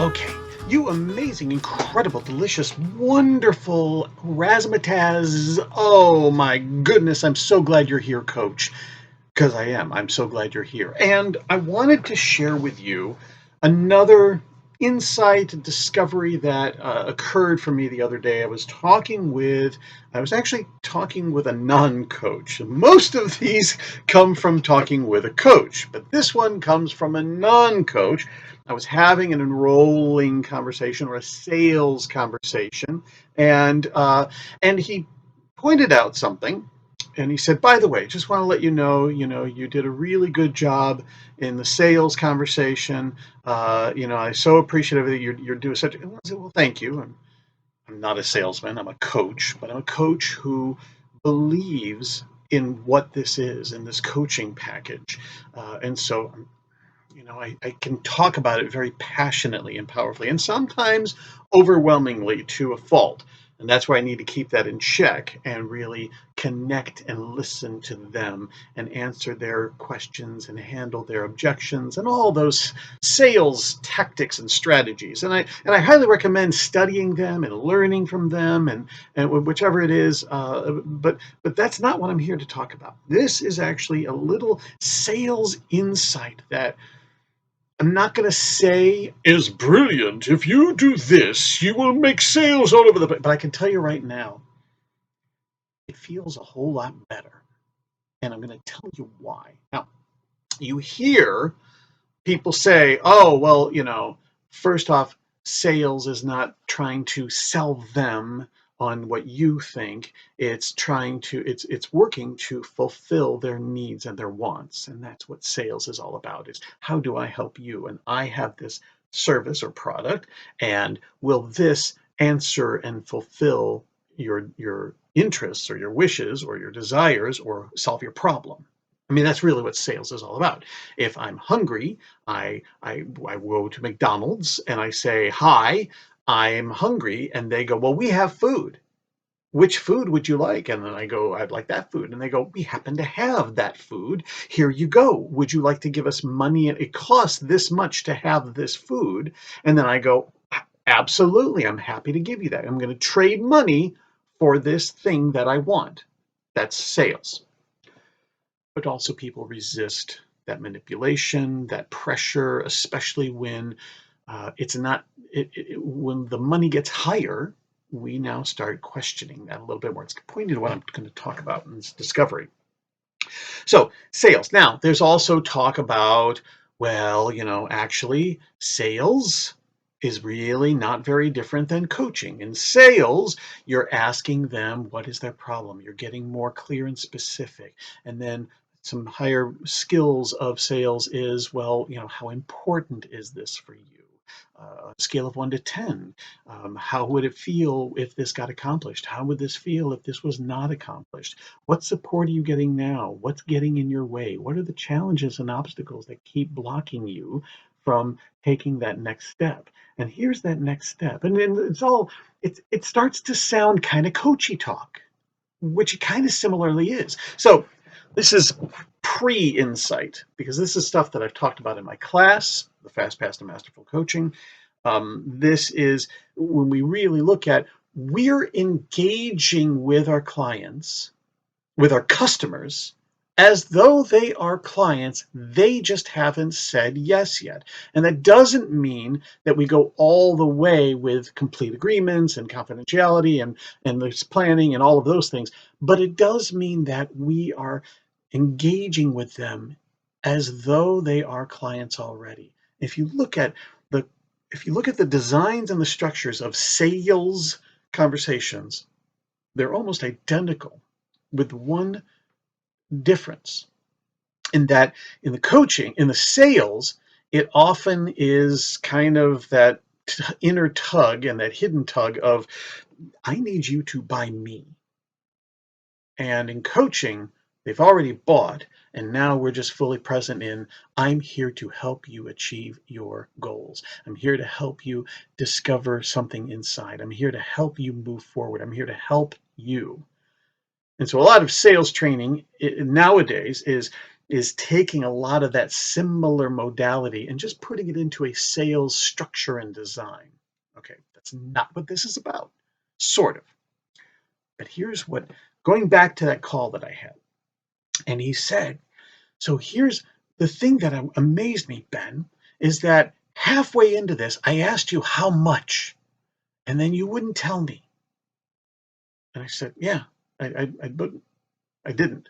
Okay, you amazing, incredible, delicious, wonderful razzmatazz. Oh my goodness, I'm so glad you're here, Coach. Because I am. I'm so glad you're here. And I wanted to share with you another insight and discovery that occurred for me the other day. I was actually talking with a non-coach. Most of these come from talking with a coach, but this one comes from a non-coach. I was having an enrolling conversation or a sales conversation, and he pointed out something, and he said, by the way, just want to let you did a really good job in the sales conversation. I'm so appreciative that you're doing such. And I said, well, thank you. I'm not a salesman. I'm a coach, but I'm a coach who believes in what this is, in this coaching package. And so, I can talk about it very passionately and powerfully, and sometimes overwhelmingly to a fault. And that's why I need to keep that in check and really connect and listen to them and answer their questions and handle their objections and all those sales tactics and strategies. And I highly recommend studying them and learning from them and whichever it is. But that's not what I'm here to talk about. This is actually a little sales insight that I'm not going to say is brilliant. If you do this, you will make sales all over the place. But I can tell you right now, it feels a whole lot better. And I'm going to tell you why. Now, you hear people say, oh, well, first off, sales is not trying to sell them on what you think. It's working to fulfill their needs and their wants. And that's what sales is all about, is how do I help you? And I have this service or product, and will this answer and fulfill your interests or your wishes or your desires or solve your problem? I mean, that's really what sales is all about. If I'm hungry, I go to McDonald's and I say, hi, I'm hungry. And they go, well, we have food. Which food would you like? And then I go, I'd like that food. And they go, we happen to have that food. Here you go. Would you like to give us money? It costs this much to have this food. And then I go, absolutely. I'm happy to give you that. I'm going to trade money for this thing that I want. That's sales. But also people resist that manipulation, that pressure, especially when it's not, when the money gets higher, we now start questioning that a little bit more. It's pointing to what I'm going to talk about in this discovery. So sales. Now, there's also talk about, well, actually sales is really not very different than coaching. In sales, you're asking them what is their problem. You're getting more clear and specific. And then some higher skills of sales is, well, how important is this for you? A scale of 1 to 10. How would it feel if this got accomplished? How would this feel if this was not accomplished? What support are you getting now? What's getting in your way? What are the challenges and obstacles that keep blocking you from taking that next step? And here's that next step. And then it starts to sound kind of coachy talk, which it kind of similarly is. So this is pre-insight, because this is stuff that I've talked about in my class, the Fast Path to Masterful Coaching. This is when we really look at, we're engaging with our clients, with our customers, as though they are clients. They just haven't said yes yet. And that doesn't mean that we go all the way with complete agreements and confidentiality and this planning and all of those things. But it does mean that we are engaging with them as though they are clients already. If you look at the designs and the structures of sales conversations, they're almost identical, with one difference, in that in the coaching, in the sales, it often is kind of that inner tug and that hidden tug of, I need you to buy me. And in coaching, they've already bought, and now we're just fully present in, I'm here to help you achieve your goals. I'm here to help you discover something inside. I'm here to help you move forward. I'm here to help you. And so a lot of sales training nowadays is is taking a lot of that similar modality and just putting it into a sales structure and design. Okay, that's not what this is about, sort of. But here's what, going back to that call that I had, and he said, so here's the thing that amazed me, Ben, is that halfway into this, I asked you how much, and then you wouldn't tell me. And I said, yeah, but I didn't.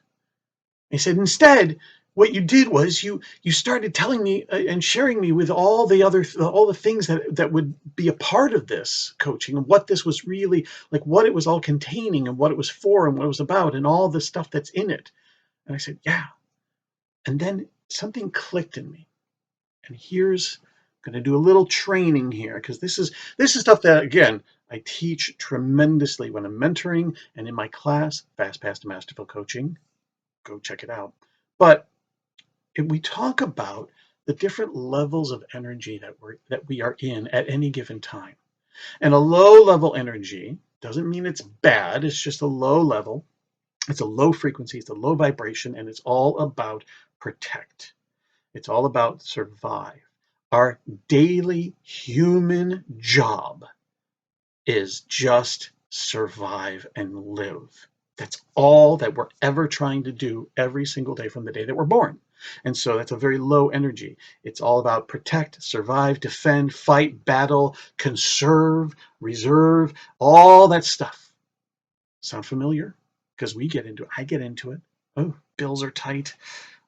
He said, instead, what you did was you started telling me and sharing me with all the things that would be a part of this coaching and what this was really like, what it was all containing and what it was for and what it was about and all the stuff that's in it. And I said, yeah. And then something clicked in me. And here's going to do a little training here because this is stuff that again I teach tremendously when I'm mentoring and in my class, Fast Path to Masterful Coaching. Go check it out. But if we talk about the different levels of energy that we are in at any given time. And a low level energy doesn't mean it's bad, it's just a low level. It's a low frequency, it's a low vibration, and it's all about protect. It's all about survive. Our daily human job is just survive and live. That's all that we're ever trying to do every single day from the day that we're born. And so that's a very low energy. It's all about protect, survive, defend, fight, battle, conserve, reserve, all that stuff. Sound familiar? Because I get into it. Oh, bills are tight.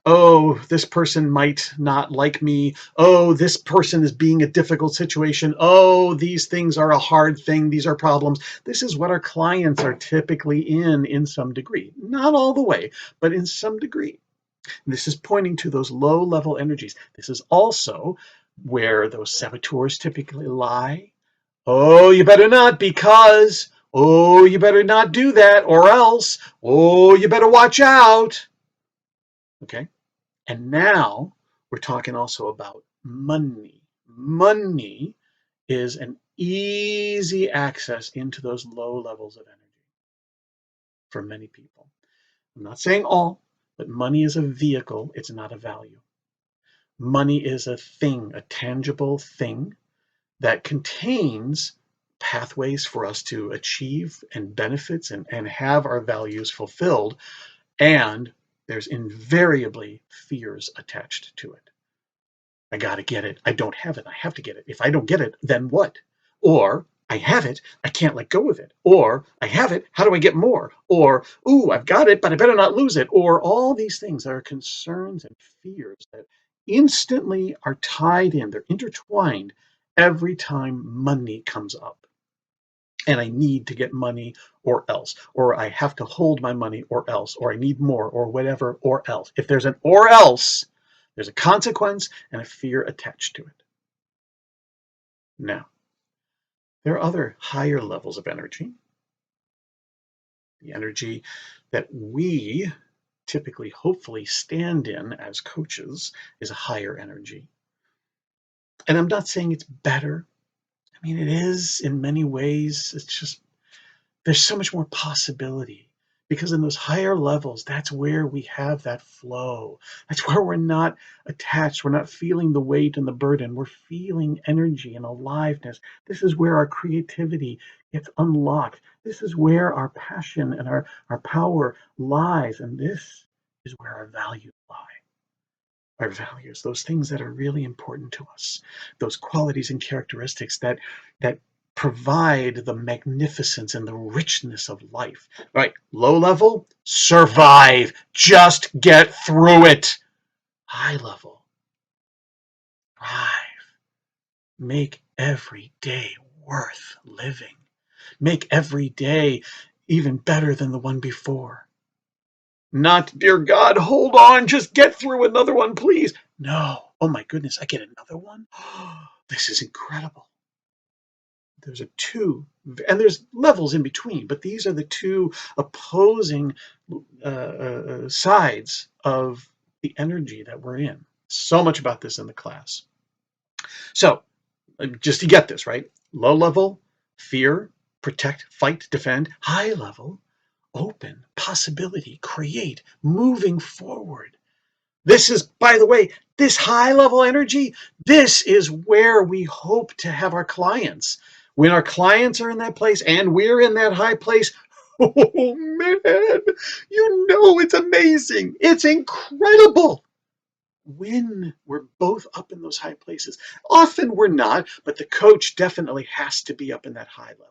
Oh, this person might not like me. Oh, this person is being a difficult situation. Oh, these things are a hard thing. These are problems. This is what our clients are typically in some degree. Not all the way, but in some degree. And this is pointing to those low level energies. This is also where those saboteurs typically lie. Oh, you better not because, oh, you better not do that or else, oh, you better watch out. Okay. And now we're talking also about money. Money is an easy access into those low levels of energy for many people. I'm not saying all, but money is a vehicle, it's not a value. Money is a thing, a tangible thing that contains pathways for us to achieve and benefits and have our values fulfilled. And there's invariably fears attached to it. I got to get it. I don't have it. I have to get it. If I don't get it, then what? Or I have it. I can't let go of it. Or I have it. How do I get more? Or, ooh, I've got it, but I better not lose it. Or all these things are concerns and fears that instantly are tied in. They're intertwined every time money comes up. And I need to get money or else. Or I have to hold my money or else. Or I need more or whatever or else. If there's an or else, there's a consequence and a fear attached to it. Now, there are other higher levels of energy. The energy that we typically, hopefully, stand in as coaches is a higher energy. And I'm not saying it's better. I mean, it is in many ways. It's just there's so much more possibility because in those higher levels, that's where we have that flow. That's where we're not attached. We're not feeling the weight and the burden. We're feeling energy and aliveness. This is where our creativity gets unlocked. This is where our passion and our power lies. And this is where our values lie. Our values, those things that are really important to us, those qualities and characteristics that provide the magnificence and the richness of life. Right? Low level, survive. Just get through it. High level, thrive. Make every day worth living. Make every day even better than the one before. Not, dear God, hold on, just get through another one, please. No. Oh my goodness, I get another one? This is incredible. There's a two, and there's levels in between, but these are the two opposing sides of the energy that we're in. So much about this in the class. So, just to get this, right? Low level, fear, protect, fight, defend. High level, open, possibility, create, moving forward. This is, by the way, this high level energy, this is where we hope to have our clients. When our clients are in that place and we're in that high place, oh man, it's amazing. It's incredible when we're both up in those high places. Often we're not, but the coach definitely has to be up in that high level.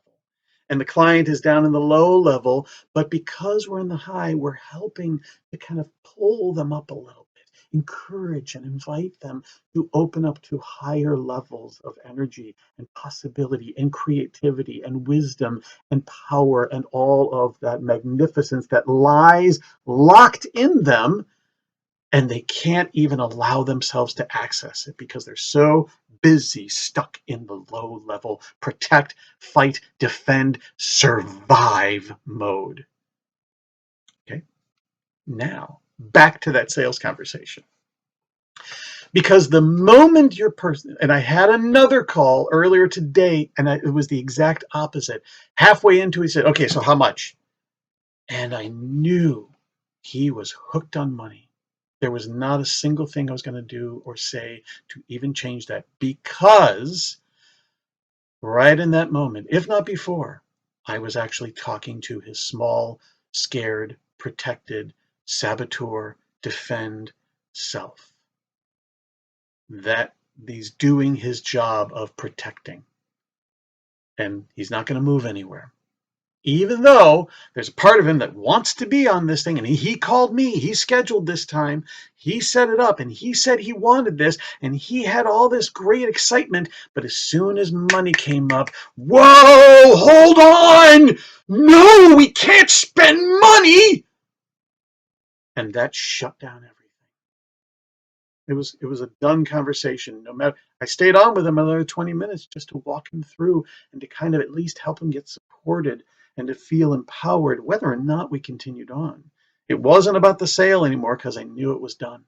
And the client is down in the low level, but because we're in the high, we're helping to kind of pull them up a little bit, encourage and invite them to open up to higher levels of energy and possibility and creativity and wisdom and power and all of that magnificence that lies locked in them, and they can't even allow themselves to access it because they're so busy stuck in the low level protect, fight, defend, survive mode. Okay, now back to that sales conversation, because the moment your person, and I had another call earlier today and it was the exact opposite. Halfway into, he said, okay, so how much? And I knew he was hooked on money. There was not a single thing I was going to do or say to even change that, because right in that moment, if not before, I was actually talking to his small, scared, protected, saboteur, defend self. That he's doing his job of protecting, and he's not going to move anywhere. Even though there's a part of him that wants to be on this thing, and he called me, he scheduled this time, he set it up, and he said he wanted this, and he had all this great excitement, but as soon as money came up, whoa, hold on, no, we can't spend money, and that shut down everything. It was a done conversation. No matter, I stayed on with him another 20 minutes just to walk him through and to kind of at least help him get supported and to feel empowered, whether or not we continued on. It wasn't about the sale anymore because I knew it was done.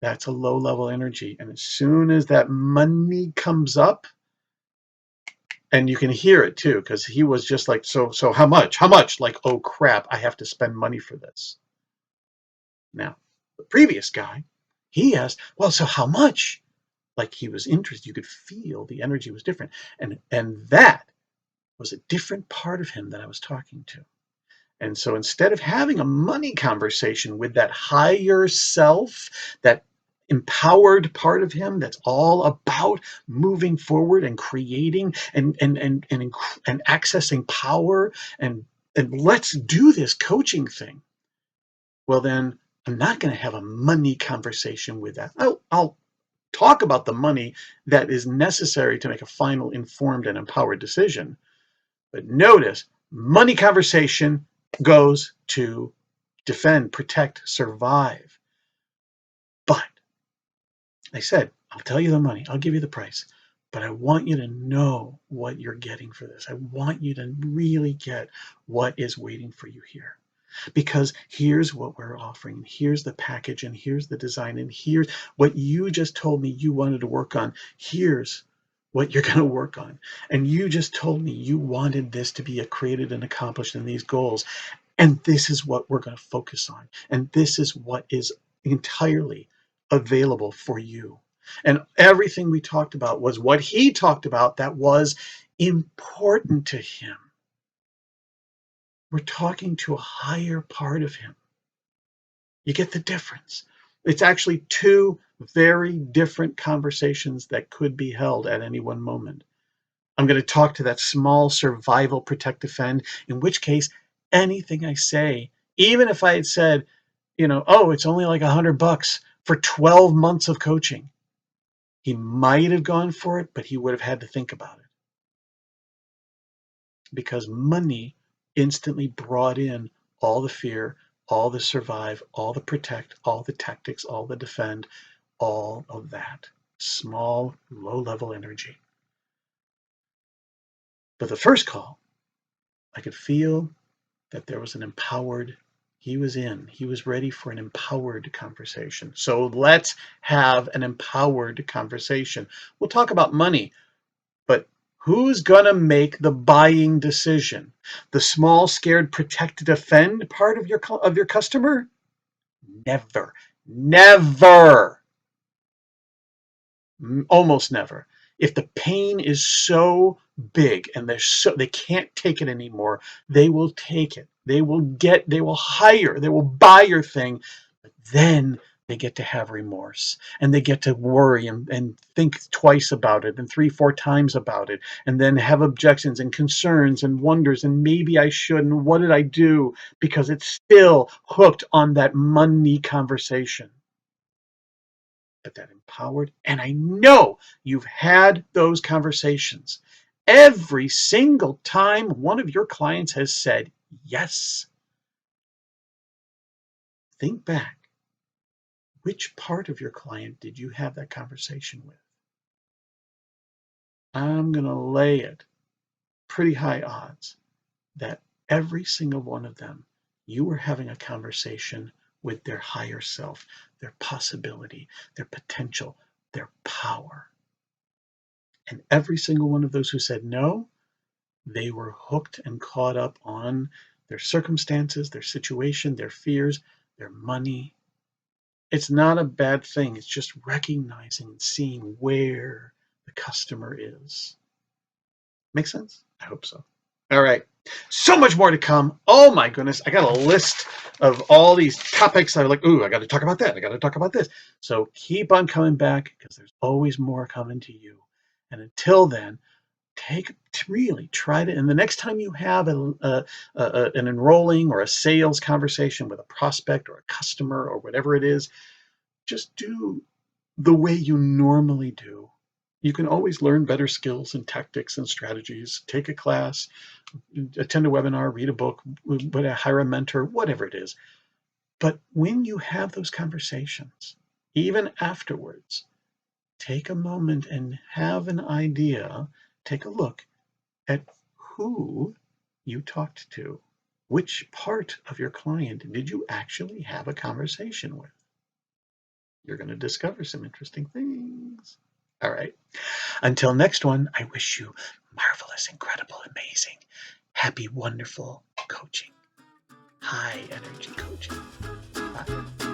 That's a low level energy. And as soon as that money comes up, and you can hear it too, because he was just like, so how much? How much? Like, oh crap, I have to spend money for this. Now, the previous guy, he asked, well, so how much? Like he was interested. You could feel the energy was different. And that was a different part of him that I was talking to. And so instead of having a money conversation with that higher self, that empowered part of him that's all about moving forward and creating and accessing power and let's do this coaching thing. Well, then I'm not going to have a money conversation with that. I'll talk about the money that is necessary to make a final informed and empowered decision. But notice, money conversation goes to defend, protect, survive. But I said, I'll tell you the money, I'll give you the price, but I want you to know what you're getting for this. I want you to really get what is waiting for you here. Because here's what we're offering, and here's the package, and here's the design, and here's what you just told me you wanted to work on. Here's what you're going to work on. And you just told me you wanted this to be created and accomplished in these goals. And this is what we're going to focus on. And this is what is entirely available for you. And everything we talked about was what he talked about that was important to him. We're talking to a higher part of him. You get the difference. It's actually two very different conversations that could be held at any one moment. I'm going to talk to that small survival, protect, defend, in which case anything I say, even if I had said, oh, it's only like $100 for 12 months of coaching, he might have gone for it, but he would have had to think about it. Because money instantly brought in all the fear, all the survive, all the protect, all the tactics, all the defend, all of that small, low-level energy. But the first call, I could feel that there was an empowered, he was ready for an empowered conversation. So let's have an empowered conversation. We'll talk about money, but who's going to make the buying decision? The small, scared, protect, defend part of your customer? Never. Never. Almost never. If the pain is so big and they can't take it anymore, they will take it. They will hire, they will buy your thing, but then they get to have remorse and they get to worry and think twice about it and three, four times about it, and then have objections and concerns and wonders and maybe I should and what did I do, because it's still hooked on that money conversation. But that empowered, and I know you've had those conversations. Every single time one of your clients has said yes, think back. Which part of your client did you have that conversation with? I'm going to lay it pretty high odds that every single one of them, you were having a conversation with their higher self, their possibility, their potential, their power. And every single one of those who said no, they were hooked and caught up on their circumstances, their situation, their fears, their money. It's not a bad thing. It's just recognizing and seeing where the customer is. Make sense? I hope so. All right. So much more to come. Oh my goodness. I got a list of all these topics. I'm like, ooh, I got to talk about that. I got to talk about this. So keep on coming back because there's always more coming to you. And until then, really try to, and the next time you have an enrolling or a sales conversation with a prospect or a customer or whatever it is, just do the way you normally do. You can always learn better skills and tactics and strategies. Take a class, attend a webinar, read a book, hire a mentor, whatever it is. But when you have those conversations, even afterwards, take a moment and have an idea, take a look at who you talked to. Which part of your client did you actually have a conversation with? You're going to discover some interesting things. All right. Until next one, I wish you marvelous, incredible, amazing, happy, wonderful coaching, high energy coaching. Bye.